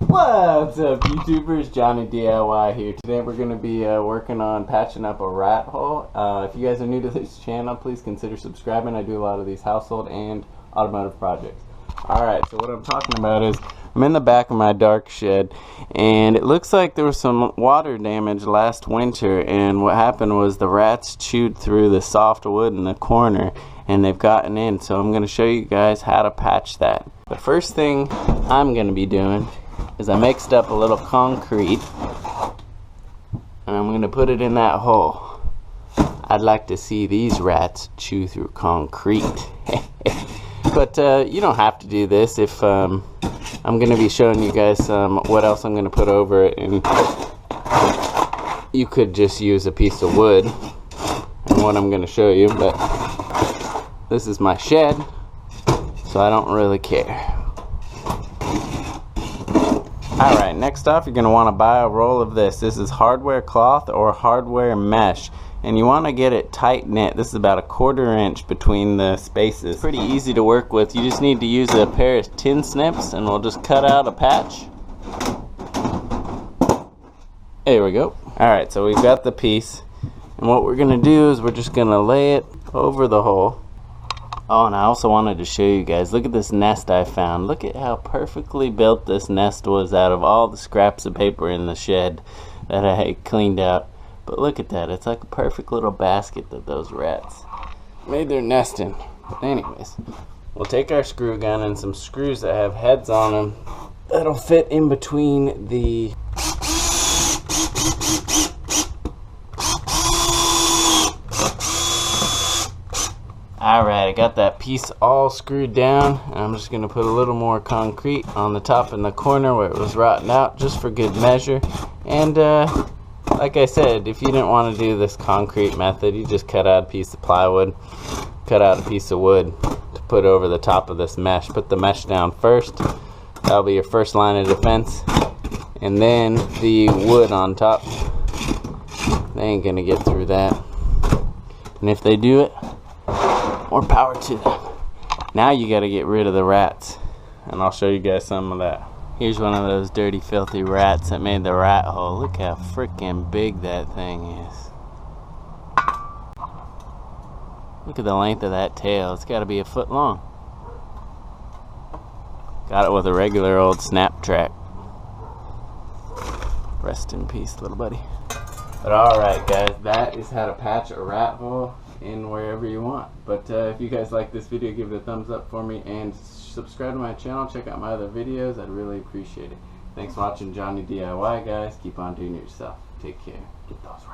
What's up, YouTubers? Johnny DIY here. Today we're going to be working on patching up a rat hole. If you guys are new to this channel, please consider subscribing. I do a lot of these household and automotive projects. Alright, so what I'm talking about is I'm in the back of my dark shed, and it looks like there was some water damage last winter, and what happened was the rats chewed through the soft wood in the corner and they've gotten in. So I'm going to show you guys how to patch that. The first thing I'm going to be doing is I mixed up a little concrete and I'm going to put it in that hole. I'd like to see these rats chew through concrete. But you don't have to do this. If I'm going to be showing you guys what else I'm going to put over it, and you could just use a piece of wood and what I'm going to show you, but this is my shed, so I don't really care. Alright, next off you're going to want to buy a roll of this. This is hardware cloth or hardware mesh, and you want to get it tight knit. This is about 1/4 inch between the spaces. It's pretty easy to work with. You just need to use a pair of tin snips and we'll just cut out a patch. There we go. Alright, so we've got the piece, and what we're going to do is we're just going to lay it over the hole. Oh, and I also wanted to show you guys, look at this nest I found. Look at how perfectly built this nest was out of all the scraps of paper in the shed that I had cleaned out. But look at that, it's like a perfect little basket that those rats made their nest in. But anyways, we'll take our screw gun and some screws that have heads on them that'll fit in between the Alright, I got that piece all screwed down, and I'm just going to put a little more concrete on the top in the corner where it was rotting out, just for good measure. And like I said, if you didn't want to do this concrete method, you just cut out a piece of plywood, cut out a piece of wood to put over the top of this mesh. Put the mesh down first, that'll be your first line of defense, and then the wood on top. They ain't going to get through that, and if they do it, more power to them. Now you gotta get rid of the rats, and I'll show you guys some of that. Here's one of those dirty, filthy rats that made the rat hole. Look how freaking big that thing is. Look at the length of that tail. It's gotta be 1 foot long. Got it with a regular old snap track. Rest in peace, little buddy. But alright guys, that is how to patch a rat hole in wherever you want. But if you guys like this video, give it a thumbs up for me and subscribe to my channel. Check out my other videos. I'd really appreciate it. Thanks for watching Johnny DIY, guys. Keep on doing it yourself. Take care. Get those